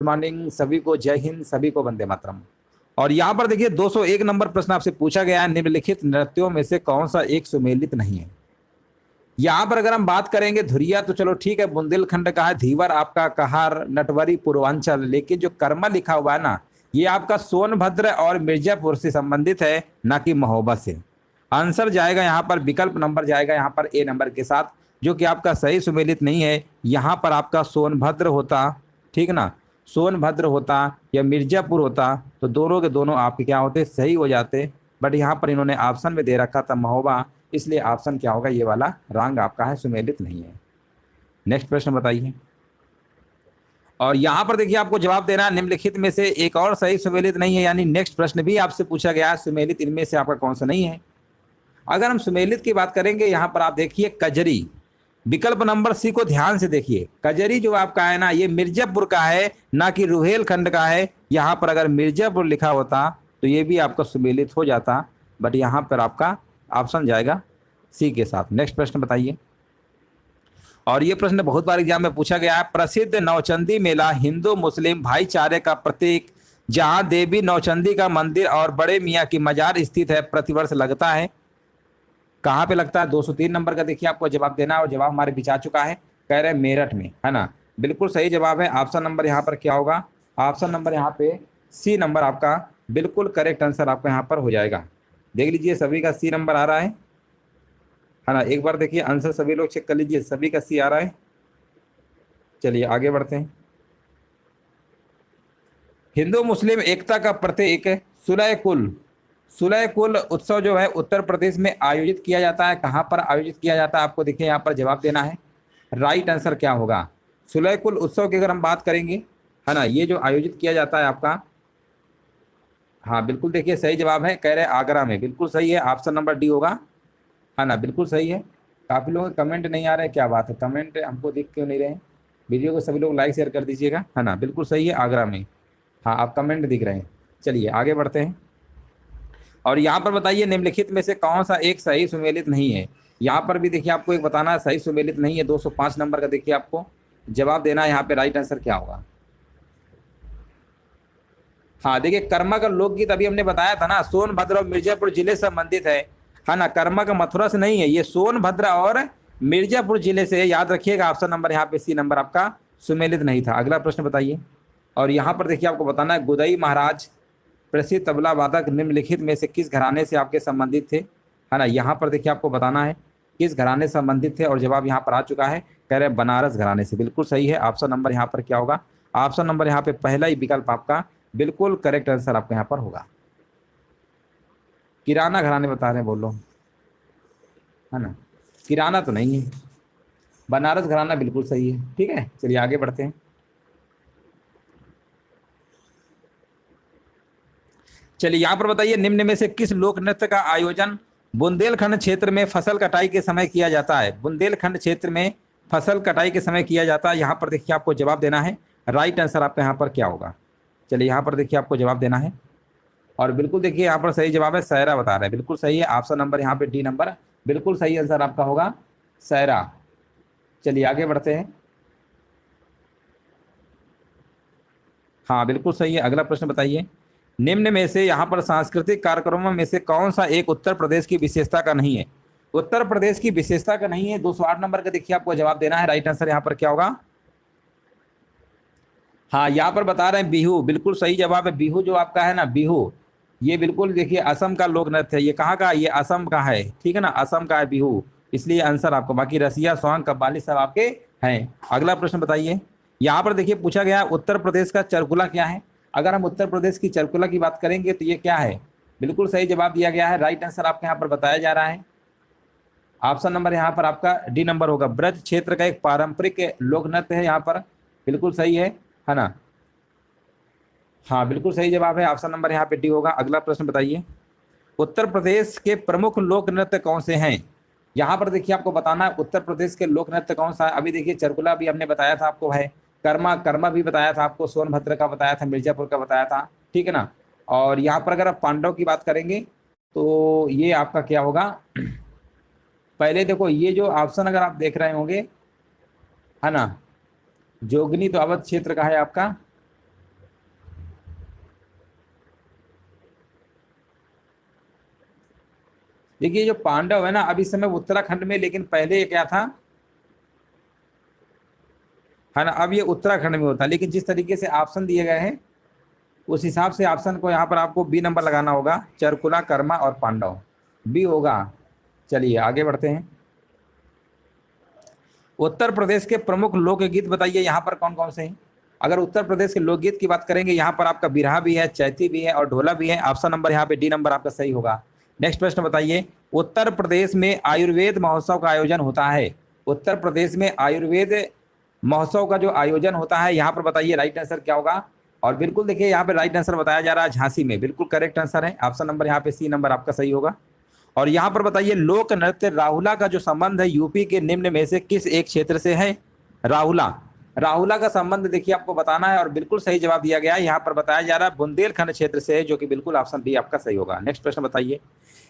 Good morning सभी को, जय हिंद सभी को, वंदे मातरम। और यहाँ पर देखिए 201 नंबर प्रश्न आपसे पूछा गया है, निम्नलिखित नृत्यों में से कौन सा एक सुमेलित नहीं है। यहाँ पर अगर हम बात करेंगे धुरिया तो चलो ठीक है, बुंदेलखंड का है, धीवर आपका कहार, नटवरी पूर्वांचल, लेकिन जो कर्मा लिखा हुआ है ना, ये आपका सोनभद्र और मिर्जापुर से संबंधित है, ना कि महोबा से। आंसर जाएगा यहाँ पर, विकल्प नंबर जाएगा यहाँ पर ए नंबर के साथ, जो कि आपका सही सुमेलित नहीं है। यहाँ पर आपका सोनभद्र होता, ठीक ना, सोनभद्र होता या मिर्जापुर होता तो दोनों के दोनों आपके क्या होते, सही हो जाते। बट यहाँ पर इन्होंने ऑप्शन में दे रखा था महोबा, इसलिए ऑप्शन क्या होगा, ये वाला रंग आपका है, सुमेलित नहीं है। नेक्स्ट प्रश्न बताइए। और यहाँ पर देखिए आपको जवाब देना है, निम्नलिखित में से एक और सही सुमेलित नहीं है, यानी नेक्स्ट प्रश्न भी आपसे पूछा गया है सुमेलित इनमें से आपका कौन सा नहीं है। अगर हम सुमेलित की बात करेंगे, यहाँ पर आप देखिए कजरी, विकल्प नंबर सी को ध्यान से देखिए। कजरी जो आपका है ना, ये मिर्जापुर का है, ना कि रुहेलखंड का है। यहाँ पर अगर मिर्जापुर लिखा होता तो ये भी आपका सुमेलित हो जाता, बट यहाँ पर आपका ऑप्शन जाएगा सी के साथ। नेक्स्ट प्रश्न बताइए। और ये प्रश्न बहुत बार एग्जाम में पूछा गया है, प्रसिद्ध नौचंदी मेला हिंदू मुस्लिम भाईचारे का प्रतीक, जहां देवी नौचंदी का मंदिर और बड़े मियाँ की मजार स्थित है, प्रतिवर्ष लगता है, कहाँ पे लगता है। 203 नंबर का देखिए आपको जवाब देना है, और जवाब हमारे बीच आ चुका है, कह रहे हैं मेरठ में, है ना। बिल्कुल सही जवाब है। ऑप्शन नंबर यहाँ पर क्या होगा, ऑप्शन नंबर यहाँ पे सी नंबर आपका बिल्कुल करेक्ट आंसर आपका यहाँ पर हो जाएगा। देख लीजिए सभी का सी नंबर आ रहा है ना। एक बार देखिए आंसर सभी लोग चेक कर लीजिए, सभी का सी आ रहा है। चलिए आगे बढ़ते हैं। हिंदू मुस्लिम एकता का प्रतीक सुलह कुल उत्सव जो है उत्तर प्रदेश में आयोजित किया जाता है, कहाँ पर आयोजित किया जाता है, आपको देखिए यहाँ पर जवाब देना है। राइट आंसर क्या होगा, सुलह कुल उत्सव की अगर हम बात करेंगे, है ना, ये जो आयोजित किया जाता है आपका, हाँ बिल्कुल देखिए सही जवाब है, कह रहे हैं आगरा में, बिल्कुल सही है, ऑप्शन नंबर डी होगा, है ना, बिल्कुल सही है। काफ़ी लोगों के कमेंट नहीं आ रहे, क्या बात है, कमेंट हमको दिख क्यों नहीं रहे। वीडियो को सभी लोग लाइक शेयर कर दीजिएगा, है ना, बिल्कुल सही है, आगरा में, हाँ आप कमेंट दिख रहे हैं। चलिए आगे बढ़ते हैं। और यहाँ पर बताइए निम्नलिखित में से कौन सा एक सही सुमेलित नहीं है। यहाँ पर भी देखिए आपको एक बताना है सही सुमेलित नहीं है, 205 नंबर का देखिए आपको जवाब देना है। यहाँ पे राइट आंसर क्या होगा, हाँ देखिए कर्मा का लोकगीत अभी हमने बताया था ना, सोनभद्र और मिर्जापुर जिले से संबंधित है ना, कर्मा का मथुरा से नहीं है, ये सोनभद्र और मिर्जापुर जिले से, याद रखिएगा। ऑप्शन नंबर यहाँ पे सी नंबर आपका सुमेलित नहीं था। अगला प्रश्न बताइए। और यहाँ पर देखिए आपको बताना है, गुदई महाराज प्रसिद्ध तबला वादक निम्नलिखित में से किस घराने से आपके संबंधित थे, है ना। यहाँ पर देखिए आपको बताना है किस घराने से संबंधित थे, और जवाब यहाँ पर आ चुका है, कह रहे हैं बनारस घराने से, बिल्कुल सही है। ऑप्शन नंबर यहाँ पर क्या होगा, ऑप्शन नंबर यहाँ पे पहला ही विकल्प आपका बिल्कुल करेक्ट आंसर आपका यहाँ पर होगा। किराना घराने बता रहे हैं, बोलो, है ना, किराना तो नहीं है, बनारस घराना बिल्कुल सही है। ठीक है चलिए आगे बढ़ते हैं। चलिए यहाँ पर बताइए, निम्न में से किस लोक नृत्य का आयोजन बुंदेलखंड क्षेत्र में फसल कटाई के समय किया जाता है। बुंदेलखंड क्षेत्र में फसल कटाई के समय किया जाता है, यहाँ पर देखिए आपको जवाब देना है। राइट आंसर आपका यहाँ पर क्या होगा, चलिए यहाँ पर देखिए आपको जवाब देना है, और बिल्कुल देखिए यहाँ पर सही जवाब है सैरा बता रहे हैं, बिल्कुल सही है। ऑप्शन नंबर यहाँ पे डी नंबर बिल्कुल सही आंसर आपका होगा, सैरा। चलिए आगे बढ़ते हैं। हाँ बिल्कुल सही है। अगला प्रश्न बताइए, निम्न में से यहाँ पर सांस्कृतिक कार्यक्रमों में से कौन सा एक उत्तर प्रदेश की विशेषता का नहीं है। उत्तर प्रदेश की विशेषता का नहीं है, 208 नंबर का देखिए आपको जवाब देना है। राइट आंसर यहाँ पर क्या होगा, हाँ यहाँ पर बता रहे हैं बिहू, बिल्कुल सही जवाब है। बिहू जो आपका है ना, बिहू ये बिल्कुल देखिए असम का लोक नृत्य है। ये कहाँ का, ये असम का है, ठीक है ना, असम का है बिहू, इसलिए आंसर आपको, बाकी रसिया सॉन्ग कव्वाली सब आपके हैं। अगला प्रश्न बताइए, यहाँ पर देखिए पूछा गया उत्तर प्रदेश का चरकुला क्या है। अगर हम उत्तर प्रदेश की चरकुला की बात करेंगे तो ये क्या है, बिल्कुल सही जवाब दिया गया है। राइट आंसर आपके यहाँ पर बताया जा रहा है, ऑप्शन नंबर यहाँ पर आपका डी नंबर होगा। ब्रज क्षेत्र का एक पारंपरिक लोक नृत्य है यहाँ पर, बिल्कुल सही है ना, हाँ बिल्कुल सही जवाब है। ऑप्शन नंबर यहाँ पे डी होगा। अगला प्रश्न बताइए, उत्तर प्रदेश के प्रमुख लोक नृत्य कौन से हैं। यहाँ पर देखिए आपको बताना है उत्तर प्रदेश के लोक नृत्य कौन सा है। अभी देखिए चरकुला भी हमने बताया था आपको है, कर्मा कर्मा भी बताया था आपको, सोनभद्र का बताया था, मिर्जापुर का बताया था, ठीक है ना। और यहाँ पर अगर आप पांडव की बात करेंगे तो ये आपका क्या होगा, पहले देखो ये जो ऑप्शन अगर आप देख रहे होंगे, है ना, जोगनी तो अवध क्षेत्र का है आपका, देखिए जो पांडव है ना, अब इस समय उत्तराखंड में, लेकिन पहले ये क्या था, है ना, अब ये उत्तराखंड में होता, लेकिन जिस तरीके से ऑप्शन दिए गए हैं उस हिसाब से ऑप्शन को यहाँ पर आपको बी नंबर लगाना होगा। चरकुला, कर्मा और पांडव, बी होगा। चलिए आगे बढ़ते हैं। उत्तर प्रदेश के प्रमुख लोकगीत बताइए यहाँ पर कौन कौन से हैं। अगर उत्तर प्रदेश के लोकगीत की बात करेंगे, यहाँ पर आपका बिरहा भी है, चैती भी है और ढोला भी है। ऑप्शन नंबर यहाँ पे डी नंबर आपका सही होगा। नेक्स्ट प्रश्न बताइए, उत्तर प्रदेश में आयुर्वेद महोत्सव का आयोजन होता है। उत्तर प्रदेश में आयुर्वेद महोत्सव का जो आयोजन होता है, यहाँ पर बताइए राइट आंसर क्या होगा। और बिल्कुल देखिए यहाँ पे राइट आंसर बताया जा रहा है झांसी में, बिल्कुल करेक्ट आंसर है। ऑप्शन नंबर यहाँ पे सी नंबर आपका सही होगा। और यहाँ पर बताइए, लोक नृत्य राहुला का जो संबंध है यूपी के निम्न में से किस एक क्षेत्र से है। राहुला, राहुला का संबंध देखिए आपको बताना है और बिल्कुल सही जवाब दिया गया है। यहाँ पर बताया जा रहा है बुंदेलखंड क्षेत्र से है, जो कि बिल्कुल ऑप्शन बी आपका सही होगा। नेक्स्ट प्रश्न बताइए,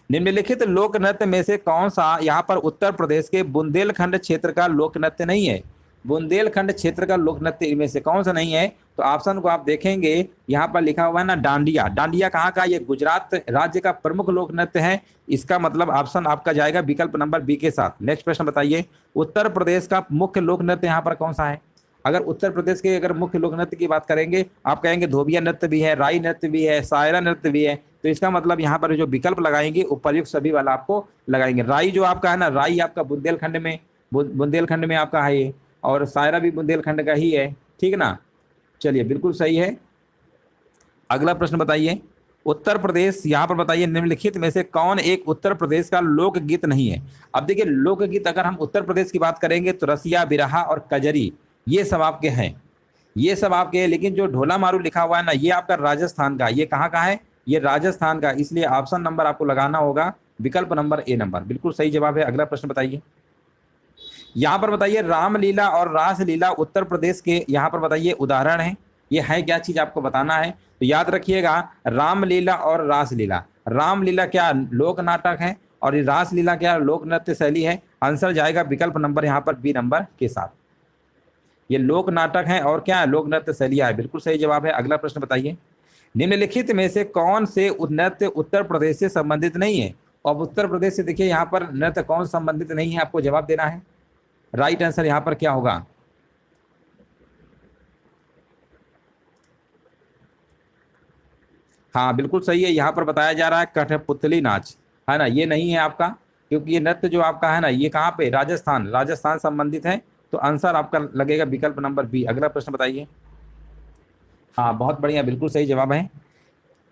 निम्नलिखित लोक नृत्य में से कौन सा यहाँ पर उत्तर प्रदेश के बुंदेलखंड क्षेत्र का लोक नृत्य नहीं है। बुंदेलखंड क्षेत्र का लोक नृत्य इनमें से कौन सा नहीं है। तो ऑप्शन को आप देखेंगे, यहाँ पर लिखा हुआ है ना डांडिया। डांडिया कहाँ का, ये गुजरात राज्य का प्रमुख लोक नृत्य है। इसका मतलब ऑप्शन आपका जाएगा विकल्प नंबर बी के साथ। नेक्स्ट प्रश्न बताइए, उत्तर प्रदेश का मुख्य लोक नृत्य यहाँ पर कौन सा है। अगर उत्तर प्रदेश के अगर मुख्य लोक नृत्य की बात करेंगे, आप कहेंगे धोबिया नृत्य भी है, राई नृत्य भी है, सायरा नृत्य भी है। तो इसका मतलब यहाँ पर जो विकल्प लगाएंगे उपर्युक्त सभी वाला आपको लगाएंगे। राई जो आपका है ना, राई आपका बुंदेलखंड में, बुंदेलखंड में आपका है ये, और सायरा भी बुंदेलखंड का ही है, ठीक ना। चलिए बिल्कुल सही है। अगला प्रश्न बताइए, उत्तर प्रदेश, यहाँ पर बताइए निम्नलिखित में से कौन एक उत्तर प्रदेश का लोकगीत नहीं है। अब देखिए लोकगीत अगर हम उत्तर प्रदेश की बात करेंगे तो रसिया, बिरहा और कजरी ये सब आपके हैं, ये सब आपके हैं। लेकिन जो ढोला मारू लिखा हुआ है ना, ये आपका राजस्थान का, ये कहाँ का है, ये राजस्थान का। इसलिए ऑप्शन नंबर आपको लगाना होगा विकल्प नंबर ए नंबर, बिल्कुल सही जवाब है। अगला प्रश्न बताइए, यहाँ पर बताइए रामलीला और रासलीला उत्तर प्रदेश के यहाँ पर बताइए उदाहरण है। ये है क्या चीज आपको बताना है। तो याद रखिएगा, रामलीला और रासलीला, रामलीला क्या लोक नाटक है और ये रासलीला क्या लोक नृत्य शैली है। आंसर जाएगा विकल्प नंबर यहाँ पर बी नंबर के साथ। ये लोक नाटक है और क्या है लोक नृत्य शैलियाँ है, बिल्कुल सही जवाब है। अगला प्रश्न बताइए, निम्नलिखित में से कौन से नृत्य उत्तर प्रदेश से संबंधित नहीं है। अब उत्तर प्रदेश से देखिए यहाँ पर नृत्य कौन संबंधित नहीं है, आपको जवाब देना है। राइट आंसर यहाँ पर क्या होगा, हाँ बिल्कुल सही है। यहाँ पर बताया जा रहा है कठपुतली नाच, है ना, ये नहीं है आपका, क्योंकि ये नृत्य जो आपका है ना, ये कहाँ पे, राजस्थान, राजस्थान संबंधित है। तो आंसर आपका लगेगा विकल्प नंबर बी। अगला प्रश्न बताइए, हाँ बहुत बढ़िया, बिल्कुल सही जवाब है।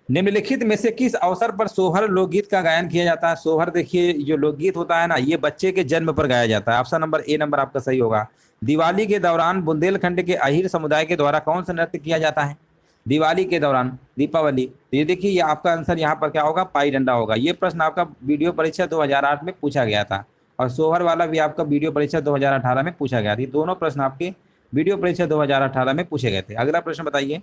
निम्नलिखित में से किस अवसर पर सोहर लोकगीत का गायन किया जाता है। सोहर देखिए जो लोकगीत होता है ना, ये बच्चे के जन्म पर गाया जाता है। ऑप्शन नंबर ए नंबर आपका सही होगा। दिवाली के दौरान बुंदेलखंड के अहिर समुदाय के द्वारा कौन सा नृत्य किया जाता है। दिवाली के दौरान, दीपावली, तो ये देखिए ये आपका आंसर यहाँ पर क्या होगा, पाई डंडा होगा। ये प्रश्न आपका वीडियो परीक्षा 2008 में पूछा गया था और सोहर वाला भी आपका वीडियो परीक्षा 2018 में पूछा गया था। ये दोनों प्रश्न आपके वीडियो परीक्षा 2018 में पूछे गए थे। अगला प्रश्न बताइए,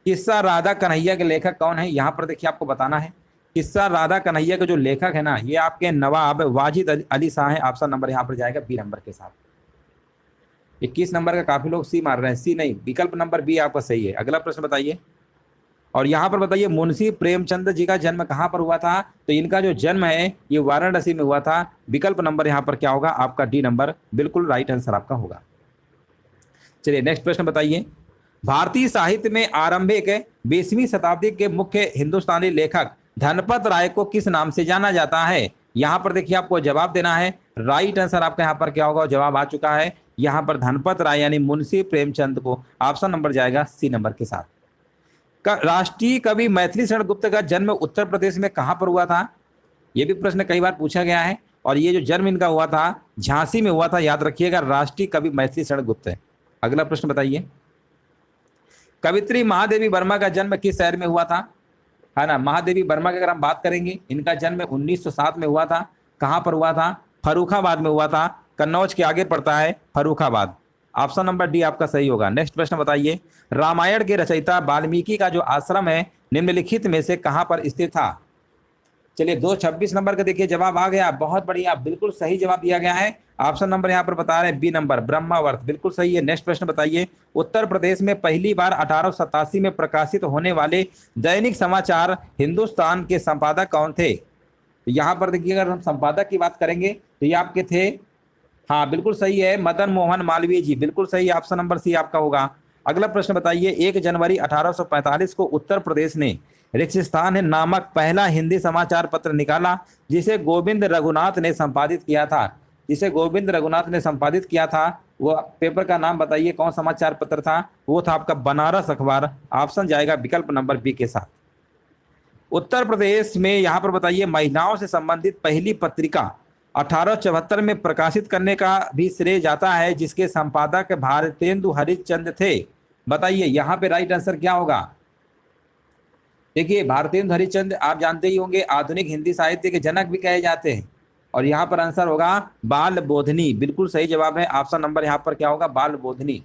किस्सा राधा कन्हैया के लेखक कौन है। यहाँ पर देखिए आपको बताना है, किस्सा राधा कन्हैया के जो लेखक है ना, ये आपके नवाब वाजिद अली शाह है। ऑप्शन नंबर यहाँ पर जाएगा बी नंबर के साथ। 21 नंबर का काफी लोग सी मार रहे हैं, सी नहीं, विकल्प नंबर बी आपका सही है। अगला प्रश्न बताइए, और यहाँ पर बताइए मुंशी प्रेमचंद जी का जन्म कहाँ पर हुआ था। तो इनका जो जन्म है ये वाराणसी में हुआ था। विकल्प नंबर यहाँ पर क्या होगा, आपका डी नंबर, बिल्कुल राइट आंसर आपका होगा। चलिए नेक्स्ट प्रश्न बताइए, भारतीय साहित्य में आरंभिक 20वीं शताब्दी के मुख्य हिंदुस्तानी लेखक धनपत राय को किस नाम से जाना जाता है। यहाँ पर देखिए आपको जवाब देना है। राइट आंसर आपका यहाँ पर क्या होगा, जवाब आ चुका है यहाँ पर धनपत राय यानी मुंशी प्रेमचंद को। ऑप्शन नंबर जाएगा सी नंबर के साथ। राष्ट्रीय कवि मैथिली शरण गुप्त का जन्म उत्तर प्रदेश में कहाँ पर हुआ था। ये भी प्रश्न कई बार पूछा गया है और ये जो जन्म इनका हुआ था झांसी में हुआ था। याद रखिएगा, राष्ट्रीय कवि मैथिली शरण गुप्त है। अगला प्रश्न बताइए, कवित्री महादेवी वर्मा का जन्म किस शहर में हुआ था, है ना। महादेवी वर्मा की अगर हम बात करेंगे, इनका जन्म 1907 में हुआ था। कहाँ पर हुआ था, फर्रुखाबाद में हुआ था। कन्नौज के आगे पड़ता है फर्रुखाबाद। ऑप्शन नंबर डी आपका सही होगा। नेक्स्ट प्रश्न बताइए, रामायण के रचयिता वाल्मीकि का जो आश्रम है निम्नलिखित में से कहाँ पर स्थित था। चलिए 226 नंबर का देखिए जवाब आ गया, बहुत बढ़िया, बिल्कुल सही जवाब दिया गया है। ऑप्शन नंबर यहाँ पर बता रहे हैं बी नंबर, ब्रह्मावर्त, बिल्कुल सही है। नेक्स्ट प्रश्न बताइए, उत्तर प्रदेश में पहली बार 1887 में प्रकाशित होने वाले दैनिक समाचार हिंदुस्तान के संपादक कौन थे। तो यहाँ पर देखिए अगर हम संपादक की बात करेंगे तो ये आपके थे, हाँ बिल्कुल सही है, मदन मोहन मालवीय जी, बिल्कुल सही, ऑप्शन नंबर सी आपका होगा। अगला प्रश्न बताइए, 1 जनवरी 1845 को उत्तर प्रदेश ने रिक्तस्थान नामक पहला हिंदी समाचार पत्र निकाला जिसे गोविंद रघुनाथ ने संपादित किया था। जिसे गोविंद रघुनाथ ने संपादित किया था वो पेपर का नाम बताइए, कौन समाचार पत्र था? वो था आपका बनारस अखबार। ऑप्शन जाएगा विकल्प नंबर बी के साथ। उत्तर प्रदेश में यहाँ पर बताइए महिलाओं से संबंधित पहली पत्रिका 1874 में प्रकाशित करने का भी श्रेय जाता है जिसके संपादक भारतेंदु हरिश्चंद्र थे। बताइए यहाँ पे राइट आंसर क्या होगा? देखिए भारतेंदु हरिश्चंद्र आप जानते ही होंगे, आधुनिक हिंदी साहित्य के जनक भी कहे जाते हैं। और यहाँ पर आंसर होगा बाल बोधनी, बिल्कुल सही जवाब है। ऑप्शन नंबर यहाँ पर क्या होगा? बाल बोधनी।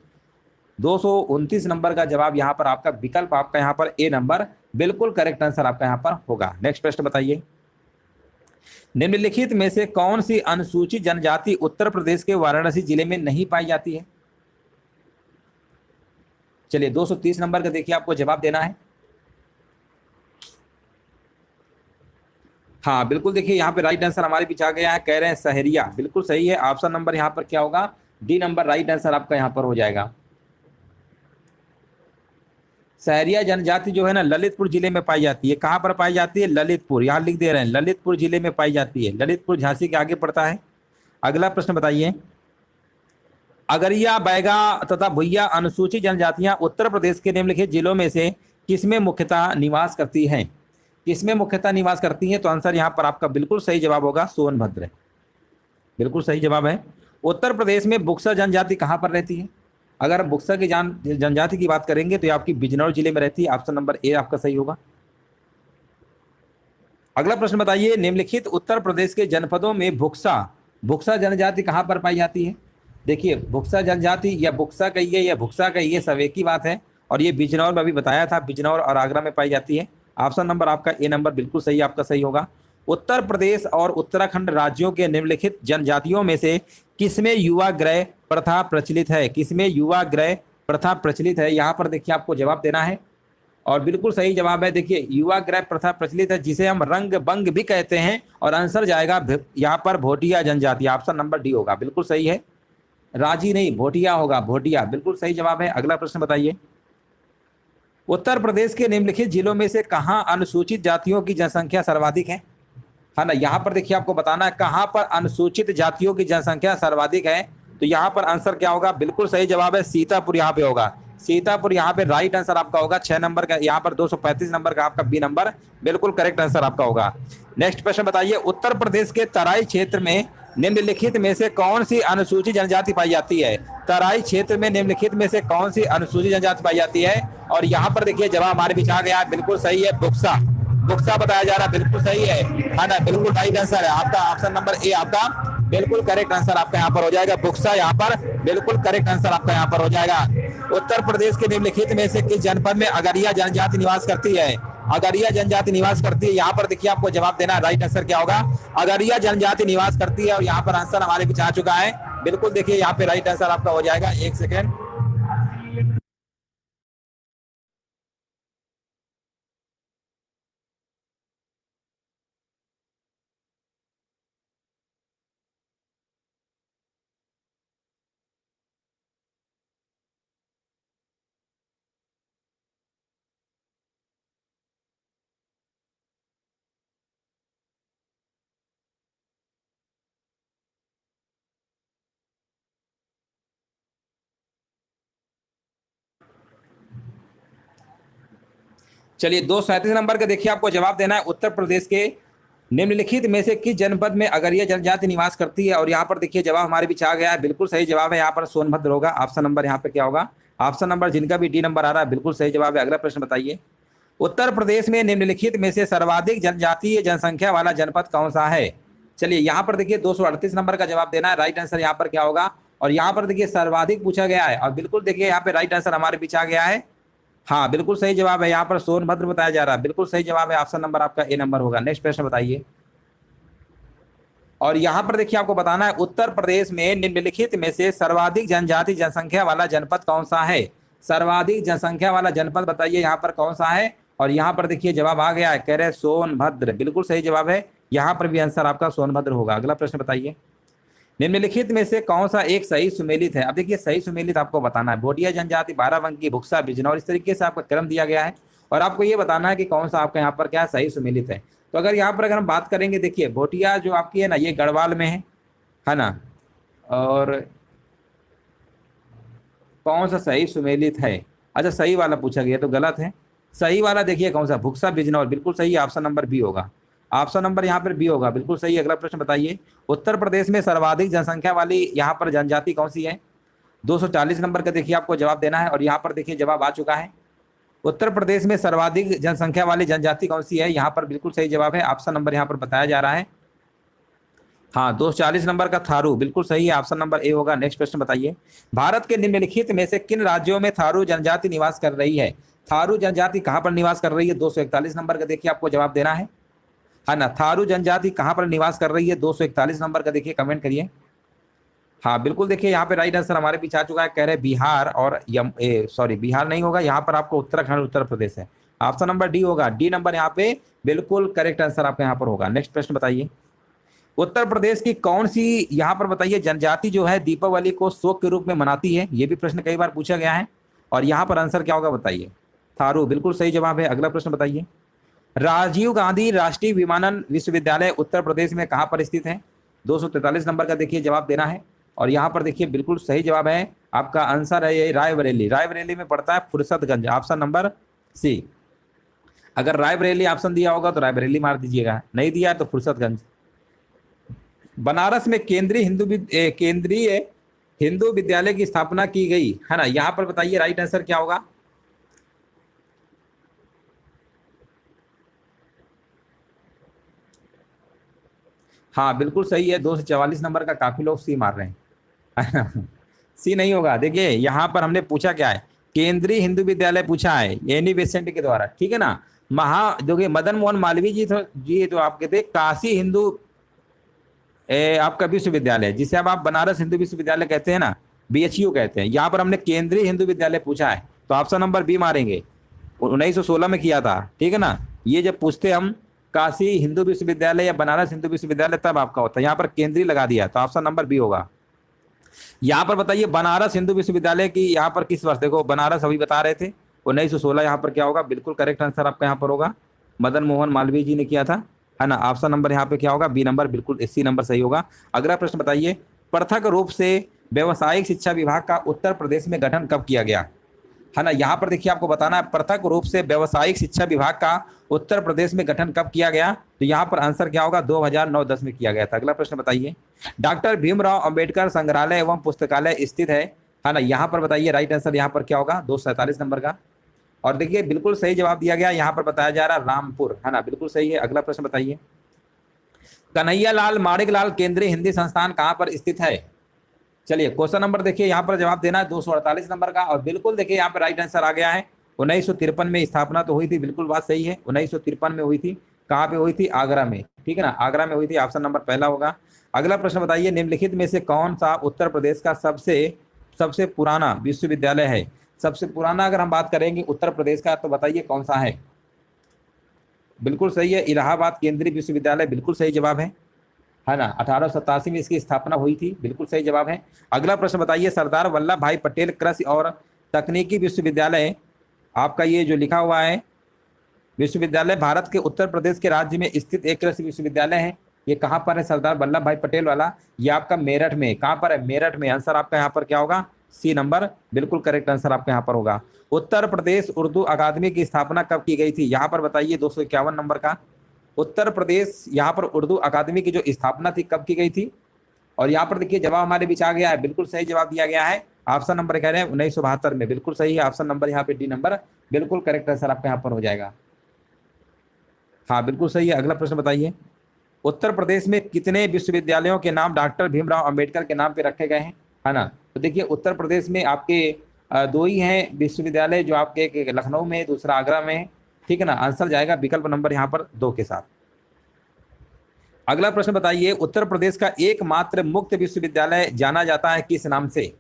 229 नंबर का जवाब यहाँ पर आपका विकल्प आपका यहाँ पर ए नंबर बिल्कुल करेक्ट आंसर आपका यहाँ पर होगा। नेक्स्ट प्रश्न बताइए, निम्नलिखित में से कौन सी अनुसूचित जनजाति उत्तर प्रदेश के वाराणसी जिले में नहीं पाई जाती है? चलिए 230 नंबर का देखिए आपको जवाब देना है। हाँ बिल्कुल, देखिए यहाँ पे राइट आंसर हमारे पीछे आ गया है, कह रहे हैं सहरिया, बिल्कुल सही है। ऑप्शन नंबर यहाँ पर क्या होगा? डी नंबर राइट आंसर आपका यहाँ पर हो जाएगा। सहरिया जनजाति जो है ना ललितपुर जिले में पाई जाती है। कहाँ पर पाई जाती है? ललितपुर, यहाँ लिख दे रहे हैं ललितपुर जिले में पाई जाती है। ललितपुर झांसी के आगे पड़ता है। अगला प्रश्न बताइए, अगरिया, बैगा तथा भुइया अनुसूचित जनजातियां उत्तर प्रदेश के निम्नलिखित जिलों में से किसमें मुख्यतः निवास करती हैं? किसमें मुख्यतः निवास करती हैं? तो आंसर यहाँ पर आपका बिल्कुल सही जवाब होगा सोनभद्र, बिल्कुल सही जवाब है। उत्तर प्रदेश में बुक्सा जनजाति कहाँ पर रहती है? अगर बुक्सा की जनजाति की बात करेंगे तो ये आपकी बिजनौर जिले में रहती है। ऑप्शन नंबर ए आपका सही होगा। अगला प्रश्न बताइए, निम्नलिखित उत्तर प्रदेश के जनपदों में बुक्सा जनजाति कहाँ पर पाई जाती है? देखिए बुक्सा जनजाति या बुक्सा कहिए या भुक्सा कहिए सब एक ही बात है। और ये बिजनौर में अभी बताया था, बिजनौर और आगरा में पाई जाती है। ऑप्शन नंबर आपका ए नंबर बिल्कुल सही आपका सही होगा। उत्तर प्रदेश और उत्तराखंड राज्यों के निम्नलिखित जनजातियों में से किसमें युवा गृह प्रथा प्रचलित है? किसमें युवा गृह प्रथा प्रचलित है? यहाँ पर देखिए आपको जवाब देना है और बिल्कुल सही जवाब है। देखिए युवा गृह प्रथा प्रचलित है जिसे हम रंग बंग भी कहते हैं। और आंसर जाएगा यहाँ पर भोटिया जनजाति। ऑप्शन नंबर डी होगा, बिल्कुल सही है। राजी नहीं, भोटिया होगा, भोटिया, बिल्कुल सही जवाब है। अगला प्रश्न बताइए, उत्तर प्रदेश के निम्नलिखित जिलों में से कहाँ अनुसूचित जातियों की जनसंख्या सर्वाधिक है? है ना, यहाँ पर देखिए आपको बताना है कहाँ पर अनुसूचित जातियों की जनसंख्या सर्वाधिक है। तो यहाँ पर आंसर क्या होगा? बिल्कुल सही जवाब है, सीतापुर यहाँ पे होगा। सीतापुर यहाँ पे राइट आंसर आपका होगा। 6 नंबर का यहाँ पर 235 नंबर का आपका बी नंबर बिल्कुल करेक्ट आंसर आपका होगा। नेक्स्ट प्रश्न बताइए, उत्तर प्रदेश के तराई क्षेत्र में निम्नलिखित में से कौन सी अनुसूचित जनजाति पाई जाती है? तराई क्षेत्र में निम्नलिखित में से कौन सी अनुसूचित जनजाति पाई जाती है? और यहाँ पर देखिए जवाब हमारे पीछे आ गया है, बिल्कुल सही है, बुक्सा। बुक्सा बताया जा रहा है, बिल्कुल सही है ना, बिल्कुल राइट आंसर है आपका। ऑप्शन नंबर ए आपका बिल्कुल करेक्ट आंसर आपका यहाँ पर हो जाएगा। बुक्सा यहाँ पर बिल्कुल करेक्ट आंसर आपका यहाँ पर हो जाएगा। उत्तर प्रदेश के निम्नलिखित में से किस जनपद में अगरिया जनजाति निवास करती है? अगरिया जनजाति निवास करती है, यहाँ पर देखिए आपको जवाब देना है। राइट आंसर क्या होगा? अगरिया जनजाति निवास करती है। और यहाँ पर आंसर हमारे पीछे आ चुका है, बिल्कुल देखिए यहाँ पे राइट आंसर आपका हो जाएगा। एक सेकेंड, चलिए 237 नंबर का देखिए आपको जवाब देना है। उत्तर प्रदेश के निम्नलिखित में से किस जनपद में अगरिया जनजाति निवास करती है? और यहाँ पर देखिए जवाब हमारे पीछे आ गया है, बिल्कुल सही जवाब है यहाँ पर सोनभद्र होगा। ऑप्शन नंबर यहाँ पे क्या होगा? ऑप्शन नंबर जिनका भी डी नंबर आ रहा है बिल्कुल सही जवाब है। अगला प्रश्न बताइए, उत्तर प्रदेश में निम्नलिखित में से सर्वाधिक जनजातीय जनसंख्या वाला जनपद कौन सा है? चलिए यहाँ पर देखिए 238 नंबर का जवाब देना है। राइट आंसर यहाँ पर क्या होगा? और यहाँ पर देखिए सर्वाधिक पूछा गया है और बिल्कुल देखिए यहाँ पे राइट आंसर हमारे पीछे आ गया है। हाँ बिल्कुल सही जवाब है, यहाँ पर सोनभद्र बताया जा रहा है, बिल्कुल सही जवाब है। ऑप्शन नंबर आपका ए नंबर होगा। नेक्स्ट प्रश्न बताइए, और यहाँ पर देखिए आपको बताना है उत्तर प्रदेश में निम्नलिखित में से सर्वाधिक जनजाति जनसंख्या वाला जनपद कौन सा है? सर्वाधिक जनसंख्या वाला जनपद बताइए यहाँ पर कौन सा है? और यहाँ पर देखिए जवाब आ गया है, कह रहे सोनभद्र, बिल्कुल सही जवाब है। यहाँ पर भी आंसर आपका सोनभद्र होगा। अगला प्रश्न बताइए, निम्नलिखित में से कौन सा एक सही सुमेलित है। अब देखिए सही सुमेलित आपको बताना है, भोटिया जनजाति, बाराबंकी, भुक्सा, बिजनौर, इस तरीके से आपका क्रम दिया गया है और आपको ये बताना है कि कौन सा आपका यहाँ पर क्या सही सुमेलित है। तो अगर यहाँ पर अगर हम बात करेंगे, देखिए भोटिया जो आपकी है ना, ये गढ़वाल में है ना, और कौन सा सही सुमेलित है। अच्छा सही वाला पूछा गया तो गलत है, सही वाला देखिए कौन सा, भुक्सा बिजनौर, बिल्कुल सही, ऑप्शन नंबर बी होगा। ऑप्शन नंबर यहाँ पर बी होगा, बिल्कुल सही। अगला प्रश्न बताइए, उत्तर प्रदेश में सर्वाधिक जनसंख्या वाली यहाँ पर जनजाति कौन सी है। 240 नंबर का देखिए आपको जवाब देना है और यहाँ पर देखिए जवाब आ चुका है। उत्तर प्रदेश में सर्वाधिक जनसंख्या वाली जनजाति कौन सी है, यहाँ पर बिल्कुल सही जवाब है, ऑप्शन नंबर यहाँ पर बताया जा रहा है। हाँ 240 नंबर का थारू, बिल्कुल सही है, ऑप्शन नंबर ए होगा। नेक्स्ट प्रश्न बताइए, भारत के निम्नलिखित में से किन राज्यों में थारू जनजाति निवास कर रही है। थारू जनजाति कहाँ पर निवास कर रही है, 241 नंबर का देखिए आपको जवाब देना है ना। थारू जनजाति कहाँ पर निवास कर रही है, 241 नंबर का देखिए कमेंट करिए। हाँ बिल्कुल, देखिए यहाँ पे राइट आंसर हमारे पीछे आ चुका है, कह रहे बिहार और सॉरी बिहार नहीं होगा, यहाँ पर आपको उत्तराखंड उत्तर प्रदेश है, ऑप्शन नंबर डी होगा। डी नंबर यहाँ पे बिल्कुल करेक्ट आंसर आपका यहाँ पर होगा। नेक्स्ट प्रश्न बताइए, उत्तर प्रदेश की कौन सी यहाँ पर बताइए जनजाति जो है दीपावली को शोक के रूप में मनाती है। ये भी प्रश्न कई बार पूछा गया है और यहाँ पर आंसर क्या होगा बताइए, थारू, बिल्कुल सही जवाब है। अगला प्रश्न बताइए, राजीव गांधी राष्ट्रीय विमानन विश्वविद्यालय उत्तर प्रदेश में कहाँ पर स्थित है। 243 नंबर का देखिए जवाब देना है और यहाँ पर देखिए बिल्कुल सही जवाब है, आपका आंसर है ये रायबरेली। रायबरेली में पड़ता है फुर्सतगंज, ऑप्शन नंबर सी। अगर रायबरेली ऑप्शन दिया होगा तो रायबरेली मार दीजिएगा, नहीं दिया है तो फुर्सतगंज। बनारस में केंद्रीय हिंदू विद्यालय की स्थापना की गई है ना, यहाँ पर बताइए राइट आंसर क्या होगा। हाँ बिल्कुल सही है, 244 नंबर का काफी लोग सी मार रहे हैं सी नहीं होगा। देखिए यहाँ पर हमने पूछा क्या है, केंद्रीय हिंदू विद्यालय पूछा है एनी बेसेंट के द्वारा, ठीक है ना। देखिए मदन मोहन मालवीय जी तो आपके थे काशी हिंदू आपका विश्वविद्यालय, जिसे अब आप बनारस हिंदू विश्वविद्यालय कहते हैं ना, BHU कहते हैं। यहाँ पर हमने केंद्रीय हिंदू विद्यालय पूछा है तो ऑप्शन नंबर बी मारेंगे, 1916 में किया था, ठीक है ना। ये जब पूछते हम काशी हिंदू विश्वविद्यालय या बनारस हिंदू विश्वविद्यालय तब आपका होता है, यहाँ पर केंद्रीय लगा दिया तो ऑप्शन नंबर बी होगा। यहाँ पर बताइए बनारस हिंदू विश्वविद्यालय की यहाँ पर किस वर्ष, देखो बनारस अभी बता रहे थे 1916, यहाँ पर क्या होगा, बिल्कुल करेक्ट आंसर आपका यहाँ पर होगा, मदन मोहन मालवीय जी ने किया था, है ना। ऑप्शन नंबर यहाँ पे क्या होगा, बी नंबर, बिल्कुल सी नंबर सही होगा। अगला प्रश्न बताइए, पृथक रूप से व्यवसायिक शिक्षा विभाग का उत्तर प्रदेश में गठन कब किया गया, है ना। यहाँ पर देखिए आपको बताना है पृथक रूप से व्यवसायिक शिक्षा विभाग का उत्तर प्रदेश में गठन कब किया गया, तो यहाँ पर आंसर क्या होगा, 2009-10 में किया गया था। अगला प्रश्न बताइए, डॉक्टर भीमराव अंबेडकर संग्रहालय एवं पुस्तकालय स्थित है ना, यहाँ पर बताइए राइट आंसर यहाँ पर क्या होगा, 247 नंबर का। और देखिए बिल्कुल सही जवाब दिया गया, यहाँ पर बताया जा रहा है रामपुर, है ना, बिल्कुल सही है। अगला प्रश्न बताइए, कन्हैयालाल माणिकलाल केंद्रीय हिंदी संस्थान कहाँ पर स्थित है। चलिए क्वेश्चन नंबर देखिए यहाँ पर जवाब देना है 248 नंबर का, और बिल्कुल देखिए यहाँ पर राइट आंसर आ गया है। 1953 में स्थापना तो हुई थी, बिल्कुल बात सही है, 1953 में हुई थी। कहाँ पे हुई थी, आगरा में, ठीक है ना, आगरा में हुई थी, ऑप्शन नंबर पहला होगा। अगला प्रश्न बताइए, निम्नलिखित में से कौन सा उत्तर प्रदेश का सबसे पुराना विश्वविद्यालय है। सबसे पुराना अगर हम बात करेंगे उत्तर प्रदेश का तो बताइए कौन सा है। बिल्कुल सही है, इलाहाबाद केंद्रीय विश्वविद्यालय, बिल्कुल सही जवाब है ना। 1887 में इसकी स्थापना हुई थी, बिल्कुल सही जवाब है। अगला प्रश्न बताइए, सरदार वल्लभ भाई पटेल कृषि और तकनीकी विश्वविद्यालय, आपका ये जो लिखा हुआ है विश्वविद्यालय भारत के उत्तर प्रदेश के राज्य में स्थित एक कृषि विश्वविद्यालय है। ये कहाँ पर है, सरदार वल्लभ भाई पटेल वाला, ये आपका मेरठ में। कहाँ पर है, मेरठ में। आंसर आपका यहाँ पर क्या होगा, सी नंबर, बिल्कुल करेक्ट आंसर आपका यहाँ पर होगा। उत्तर प्रदेश उर्दू अकादमी की स्थापना कब की गई थी, यहाँ पर बताइए 251 नंबर का। उत्तर प्रदेश यहाँ पर उर्दू अकादमी की जो स्थापना थी कब की गई थी, और यहाँ पर देखिए जवाब हमारे बीच आ गया है, बिल्कुल सही जवाब दिया गया है। ऑप्शन नंबर कह रहे हैं 1972 में, बिल्कुल सही है। ऑप्शन नंबर यहाँ पे डी नंबर, बिल्कुल करेक्ट आंसर आपका यहाँ पर हो जाएगा। हाँ बिल्कुल सही है। अगला प्रश्न बताइए, उत्तर प्रदेश में कितने विश्वविद्यालयों के नाम डॉक्टर भीमराव अंबेडकर के नाम पे रखे गए हैं, है ना। तो देखिए उत्तर प्रदेश में आपके 2 ही हैं विश्वविद्यालय, जो आपके एक लखनऊ में, दूसरा आगरा में है, ठीक है ना। आंसर जाएगा विकल्प नंबर यहाँ पर 2 के साथ। अगला प्रश्न बताइए, उत्तर प्रदेश का एकमात्र मुक्त विश्वविद्यालय जाना जाता है किस नाम से।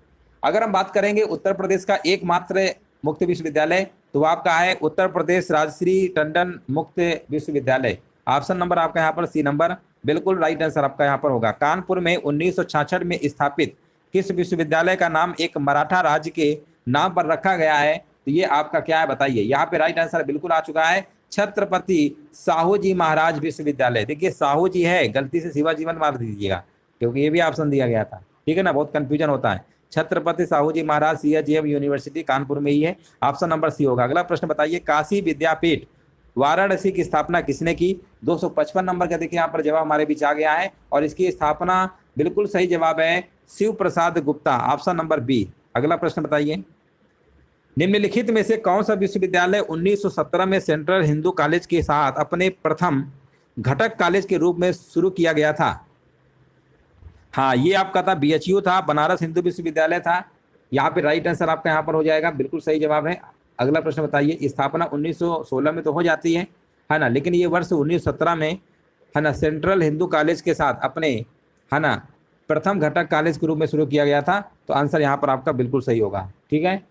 अगर हम बात करेंगे उत्तर प्रदेश का एकमात्र मुक्त विश्वविद्यालय, तो आपका है उत्तर प्रदेश राजश्री टंडन मुक्त विश्वविद्यालय। ऑप्शन नंबर आपका यहाँ पर सी नंबर बिल्कुल राइट आंसर आपका यहाँ पर होगा। कानपुर में 1966 में स्थापित किस विश्वविद्यालय का नाम एक मराठा राज्य के नाम पर रखा गया है? तो ये आपका क्या है बताइए। यहाँ पे राइट आंसर बिल्कुल आ चुका है, छत्रपति साहू जी महाराज विश्वविद्यालय। देखिए साहू जी है, गलती से शिवाजी मत मार दीजिएगा क्योंकि ये भी ऑप्शन दिया गया था, ठीक है ना, बहुत कंफ्यूजन होता है। छत्रपति साहू जी महाराज CHM यूनिवर्सिटी कानपुर में ही है, ऑप्शन नंबर सी होगा। अगला प्रश्न बताइए, काशी विद्यापीठ वाराणसी की स्थापना किसने की? 255 नंबर का देखिए यहाँ पर जवाब हमारे बीच आ गया है और इसकी स्थापना बिल्कुल सही जवाब है Shiv Prasad Gupta, option number B. अगला प्रश्न बताइए, निम्नलिखित में से कौन सा विश्वविद्यालय 1917 में सेंट्रल हिंदू कॉलेज के साथ अपने प्रथम घटक कॉलेज के रूप में शुरू किया गया था? हाँ, ये आपका था BHU था, बनारस हिंदू विश्वविद्यालय था। यहाँ पे राइट आंसर आपका यहाँ पर हो जाएगा, बिल्कुल सही जवाब है। अगला प्रश्न बताइए, स्थापना 1916 में तो हो जाती है ना, लेकिन ये वर्ष 1917 में है ना सेंट्रल हिंदू कॉलेज के साथ अपने है ना प्रथम घटक कॉलेज के रूप में शुरू किया गया था। तो आंसर यहाँ पर आपका बिल्कुल सही होगा, ठीक है।